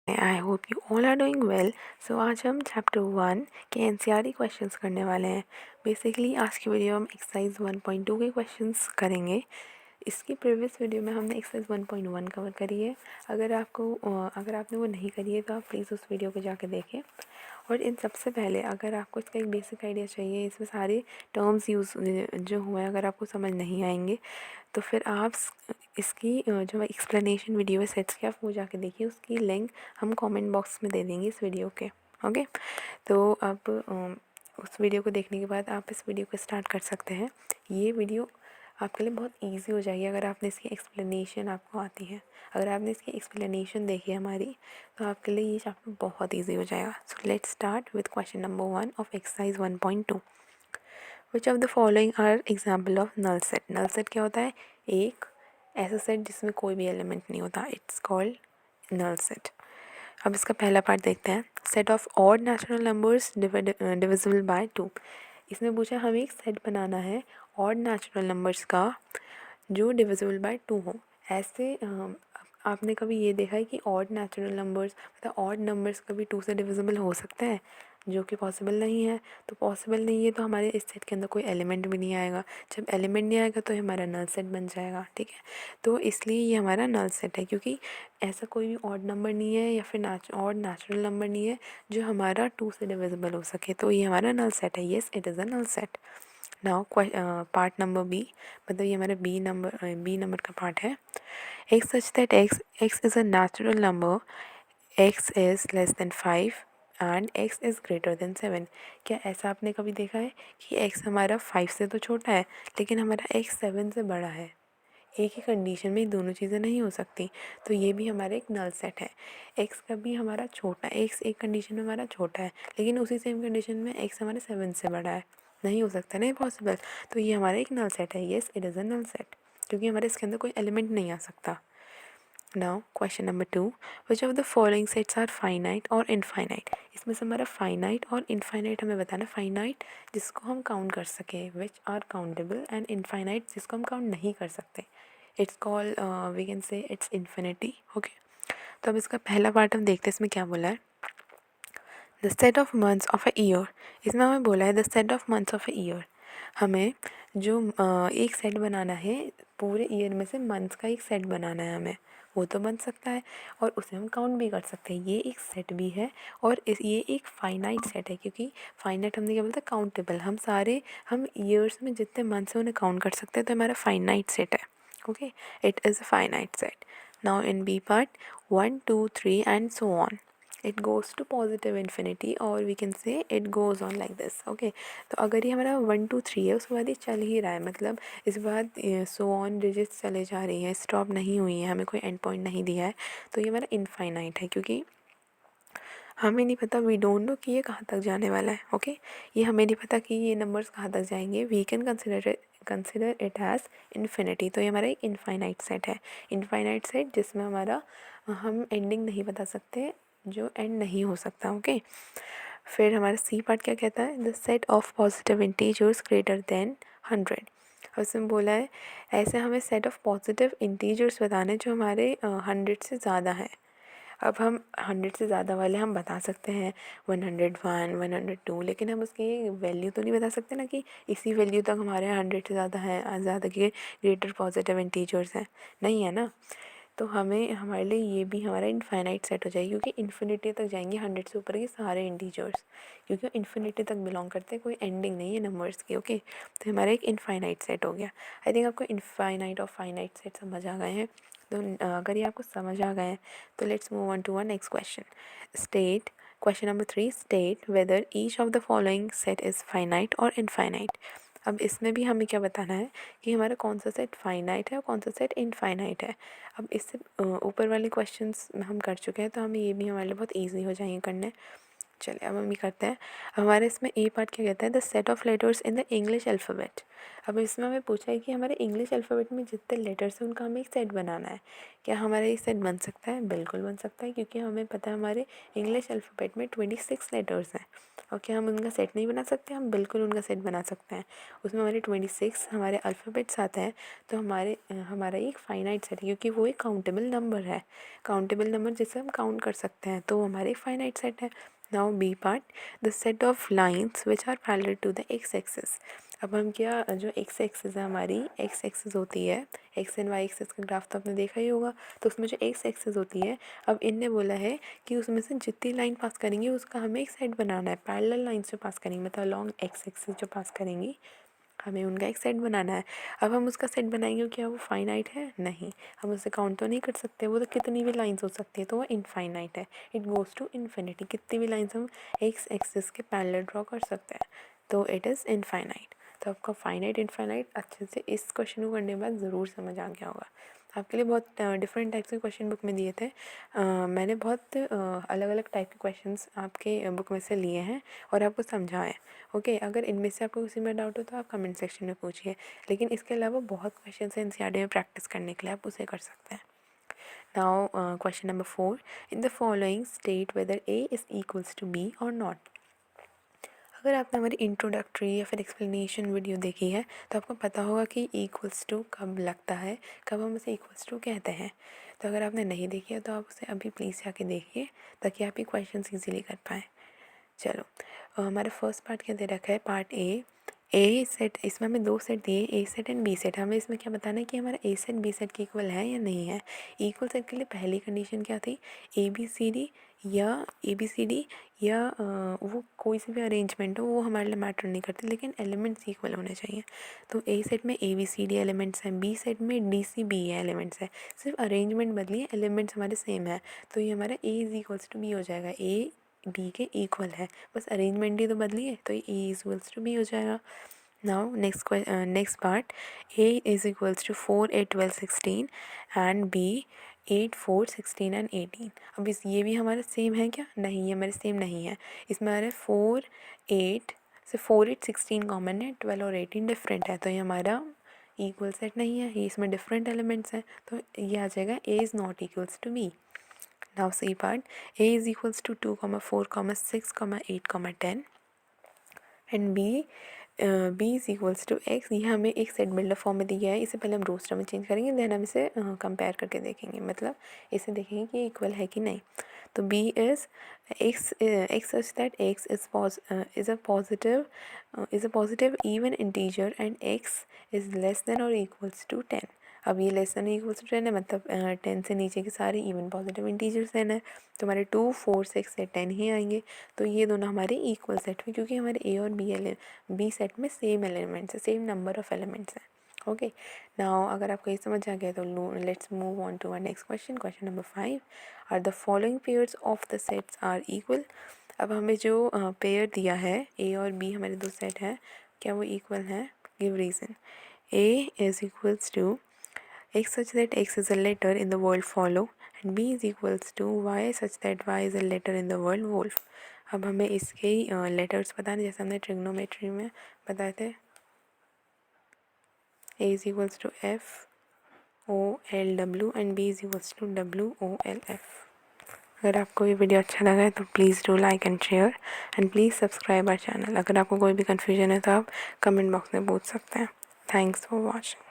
I hope you all are doing well. So आज हम chapter 1 के एनसीईआरटी क्वेश्चंस करने वाले हैं। बेसिकली आज की वीडियो हम एक्सरसाइज 1.2 के क्वेश्चंस करेंगे। इसकी प्रीवियस वीडियो में हमने एक्सरसाइज 1.1 कवर करी है। अगर आपने वो नहीं करी है तो आप प्लीज़ उस वीडियो को जाके देखें। और इन सबसे पहले अगर आपको इसका एक बेसिक आइडिया चाहिए, इसमें सारे टर्म्स यूज़ जो हुए हैं अगर आपको समझ नहीं आएंगे तो फिर आप इसकी जो एक्सप्लेनेशन वीडियो है सेट्स की, आप वो जाके देखिए। उसकी लिंक हम कमेंट बॉक्स में दे देंगे इस वीडियो के। ओके, तो अब उस वीडियो को देखने के बाद आप इस वीडियो को स्टार्ट कर सकते हैं। ये वीडियो आपके लिए बहुत इजी हो जाएगी अगर आपने इसकी एक्सप्लेनेशन आपको आती है। अगर आपने इसकी एक्सप्लेनेशन देखी है हमारी तो आपके लिए ये चैप्टर बहुत इजी हो जाएगा। So let's start with question number 1 of exercise 1.2। Which of the following are example of null set. Null set क्या होता है? एक ऐसा सेट जिसमें कोई भी एलिमेंट नहीं होता, इट्स कॉल्ड नल सेट। अब इसका पहला पार्ट देखते हैं। Set of odd natural numbers divisible by 2। इसमें पूछा हमें एक सेट बनाना है ऑड नेचुरल नंबर्स का जो डिविजिबल बाय 2 हो। ऐसे आपने कभी ये देखा है कि ऑड नेचुरल नंबर्स मतलब ऑड नंबर्स कभी 2 से डिविजिबल हो सकता है? जो कि पॉसिबल नहीं है। तो पॉसिबल नहीं है तो हमारे इस सेट के अंदर कोई एलिमेंट भी नहीं आएगा। जब एलिमेंट नहीं आएगा तो हमारा नल सेट बन जाएगा। ठीक है, तो इसलिए ये हमारा नल सेट है, क्योंकि ऐसा कोई भी ऑड नंबर नहीं है या फिर ऑड नेचुरल नंबर नहीं है जो हमारा 2 से डिविजिबल हो सके। तो ये हमारा नल सेट है। Yes, it is a null set. Now part number B, मतलब ये हमारा बी नंबर का पार्ट है। X such that X is a natural number, x is less than 5 and x is greater than 7। क्या ऐसा आपने कभी देखा है कि x हमारा 5 से तो छोटा है लेकिन हमारा x 7 से बड़ा है? एक ही कंडीशन में दोनों चीज़ें नहीं हो सकती। तो ये भी हमारा एक नल सेट है। x कभी हमारा छोटा, x एक कंडीशन में हमारा छोटा है लेकिन उसी सेम कंडीशन में x हमारे 7 से बड़ा है। नहीं हो सकता, नहीं पॉसिबल। तो ये हमारा एक नल सेट है। Yes, it is a null set, क्योंकि हमारे इसके अंदर कोई एलिमेंट नहीं आ सकता। Now question number 2, which of the following sets are finite और इनफाइनाइट। इसमें से हमारा फाइनाइट और इनफाइनाइट हमें बताना। फाइनाइट जिसको हम काउंट कर सके, which are countable, and infinite जिसको हम काउंट नहीं कर सकते, it's call we can say it's infinity. Okay, तो अब इसका पहला पार्ट हम देखते हैं। इसमें क्या बोला है? The set of months of a year. इसमें हमें बोला है the set of months of a year. हमें जो एक सेट बनाना है पूरे ईयर में से, मंथ्स का एक सेट बनाना है हमें। वो तो बन सकता है और उसे हम काउंट भी कर सकते हैं। ये एक सेट भी है और ये एक फाइनाइट सेट है, क्योंकि फाइनाइट हमने क्या बोलते हैं? काउंटेबल। हम ईयर्स में जितने मंथ्स हैं उन्हें काउंट कर सकते हैं, तो हमारा फाइनाइट सेट है। Okay, it is a finite set. Now in B part 1 2 3 and so on, it goes to positive infinity, और we can say it goes on like this. Okay, तो अगर ये हमारा 1 2 3 है उसके बाद ये चल ही रहा है, मतलब इस बाद सो ऑन डिजिट्स चले जा रही हैं, स्टॉप नहीं हुई है, हमें कोई एंड पॉइंट नहीं दिया है, तो ये हमारा इनफाइनाइट है। क्योंकि हमें नहीं पता, वी डोंट नो कि ये कहाँ तक जाने वाला है। ओके, ये हमें नहीं पता कि ये नंबर्स कहाँ तक जाएंगे। We can consider it as infinity. तो ये हमारा एक इनफाइनाइट सेट है। इनफाइनाइट सेट जिसमें हम एंडिंग नहीं बता सकते, जो एंड नहीं हो सकता। ओके, फिर हमारा सी पार्ट क्या कहता है? The set of positive integers greater than 100। और उसमें बोला है ऐसे हमें सेट ऑफ पॉजिटिव इंटीजर्स बताने जो हमारे 100 से ज़्यादा हैं। अब हम 100 से ज़्यादा वाले हम बता सकते हैं 101 102, लेकिन हम उसकी वैल्यू तो नहीं बता सकते ना कि इसी वैल्यू तक हमारे 100 से ज़्यादा है, ज़्यादा के ग्रेटर पॉजिटिव इंटीजर्स हैं, नहीं है ना। तो हमारे लिए ये भी हमारा इनफाइनाइट सेट हो जाएगी, क्योंकि इन्फिनिटी तक जाएंगे 100 से ऊपर के सारे इंटीजर्स, क्योंकि इन्फिनिटी तक बिलोंग करते हैं, कोई एंडिंग नहीं है नंबर्स की। ओके, तो हमारा एक इनफाइनाइट सेट हो गया। आई थिंक आपको इनफाइनाइट और फाइनाइट सेट समझ आ गए हैं। तो अगर ये आपको समझ आ गए हैं तो let's move on to one next question. State question number 3, state whether each of the following set is finite और इनफाइनाइट। अब इसमें भी हमें क्या बताना है कि हमारा कौन सा सेट फाइनाइट है और कौन सा सेट इनफाइनाइट है। अब इससे ऊपर वाले क्वेश्चंस हम कर चुके हैं, तो हमें ये भी हमारे लिए बहुत ईजी हो जाएंगे करने। चलिए अब हम ये करते हैं। हमारे इसमें ए पार्ट क्या कहता है, the set of letters in the English alphabet. अब इसमें हमें पूछा है कि हमारे इंग्लिश अल्फ़ाबेट में जितने लेटर्स हैं उनका हमें एक सेट बनाना है। क्या हमारा ये सेट बन सकता है? बिल्कुल बन सकता है, क्योंकि हमें पता है हमारे इंग्लिश अल्फ़ाबेट में 26 लेटर्स हैं। और क्या हम उनका सेट नहीं बना सकते? हम बिल्कुल उनका सेट बना सकते हैं। उसमें हमारे 26 हमारे अल्फ़ाबेट्स आते हैं, तो हमारा एक फाइनाइट सेट है, क्योंकि वो एक काउंटेबल नंबर है। काउंटेबल नंबर जिसे हम काउंट कर सकते हैं, तो हमारे एक फाइनाइट सेट है। Now B part, the set of lines which are parallel to the X axis. अब हम क्या, जो एक्स एक्सिस है हमारी, एक्स एक्सिस होती है, एक्स एंड वाई एक्सिस का ग्राफ तो आपने देखा ही होगा। तो उसमें जो एक्स एक्सिस होती है, अब इनने बोला है कि उसमें से जितनी लाइन पास करेंगे उसका हमें एक सेट बनाना है। पैरेलल लाइन्स जो पास करेंगे, मतलब लॉन्ग एक्स एक्सिस जो पास करेंगी, हमें उनका एक सेट बनाना है। अब हम उसका सेट बनाएंगे, क्या वो फाइनाइट है? नहीं, हम उसे काउंट तो नहीं कर सकते, वो तो कितनी भी लाइंस हो सकती है, तो वो इनफाइनाइट है। It goes to infinity. कितनी भी लाइंस हम एक्स एक्सिस के पैरेलल ड्रॉ कर सकते हैं, तो इट इज़ इनफाइनाइट। तो आपका फाइनाइट इनफाइनाइट अच्छे से इस क्वेश्चन को करने के बाद ज़रूर समझ आ गया होगा। आपके लिए बहुत डिफरेंट टाइप्स के क्वेश्चन बुक में दिए थे। मैंने बहुत अलग अलग टाइप के क्वेश्चंस आपके बुक में से लिए हैं और आपको समझाएं। ओके, अगर इनमें से आपको किसी में डाउट हो तो आप कमेंट सेक्शन में पूछिए। लेकिन इसके अलावा बहुत क्वेश्चन हैं एनसीईआरटी में प्रैक्टिस करने के लिए, आप उसे कर सकते हैं। Now question number 4, in the following state whether A is equals to B और नॉट। अगर आपने हमारी इंट्रोडक्टरी या फिर एक्सप्लेनेशन वीडियो देखी है तो आपको पता होगा कि इक्वल्स टू कब लगता है, कब हम उसे इक्वल्स टू कहते हैं। तो अगर आपने नहीं देखी है तो आप उसे अभी प्लीज़ जाके देखिए, ताकि आप ये क्वेश्चन ईजिली कर पाएँ। चलो, हमारा फर्स्ट पार्ट क्या दे रखा है, पार्ट ए सेट। इसमें हमें दो सेट दिए, ए सेट एंड बी सेट। हमें इसमें क्या बताना है कि हमारा ए सेट बी सेट के इक्वल है या नहीं है। इक्वल सेट के लिए पहली कंडीशन क्या थी, ए बी सी डी या वो कोई सी भी अरेंजमेंट हो, वो हमारे लिए मैटर नहीं करती, लेकिन एलिमेंट्स इक्वल होने चाहिए। तो ए सेट में A B C D elements हैं, बी सेट में डी सी बी एलिमेंट्स है, सिर्फ अरेंजमेंट बदली है, एलिमेंट्स हमारे सेम है। तो ये हमारा A is equals to B हो जाएगा। ए बी के इक्वल है, बस अरेंजमेंट ही तो बदली है, तो ये A is equals to B हो जाएगा। Now next part, A is equals to 4 8 12 16 and B 8 4 16 and 18। अब ये भी हमारा सेम है क्या? नहीं, ये हमारे सेम नहीं है। इसमें हमारे 4 8 से 4 8 16 कॉमन है, 12 और 18 डिफरेंट है, तो ये हमारा इक्वल सेट नहीं है, ये इसमें डिफरेंट एलिमेंट्स हैं, तो ये आ जाएगा A is not equals to B. Now C part, A is equals to 2, 4, 6, 8, 10 and B is equals to X। ये हमें एक सेट बिल्डर फॉर्म में दिया है, इसे पहले हम रोस्टर में चेंज करेंगे, देन हम इसे कंपेयर करके देखेंगे, मतलब इसे देखेंगे कि इक्वल है कि नहीं। तो B is X such that X is a positive even integer and X is less than or equals to 10। अब ये लेस देन इक्वल्स टू 10 है, मतलब 10 से नीचे के सारे इवन पॉजिटिव इंटीजर्स हैं, तो हमारे 2 4 6 से 10 ही आएंगे। तो ये दोनों हमारे इक्वल सेट हुए, क्योंकि हमारे ए और बी सेट में सेम एलिमेंट्स है, सेम नंबर ऑफ एलिमेंट्स हैं। ओके, नाउ अगर आपको ये समझ आ गया तो let's move on to our next question. Question number 5, are the following pairs of the sets are equal. अब हमें जो पेयर दिया है, ए और बी हमारे दो सेट हैं, क्या वो इक्वल हैं? Give reason. A is equals to X such that X is a letter in the word follow and B is equals to Y such that Y is a letter in the word wolf। अब हमें इसके letters बताने, जैसे हमने trigonometry में बताए थे, A is equals to F O L W and B is equals to W O L F। अगर आपको ये वीडियो अच्छा लगा है तो please do like and share and please subscribe our channel. अगर आपको कोई भी कन्फ्यूजन है तो आप कमेंट बॉक्स में पूछ सकते हैं। Thanks for watching.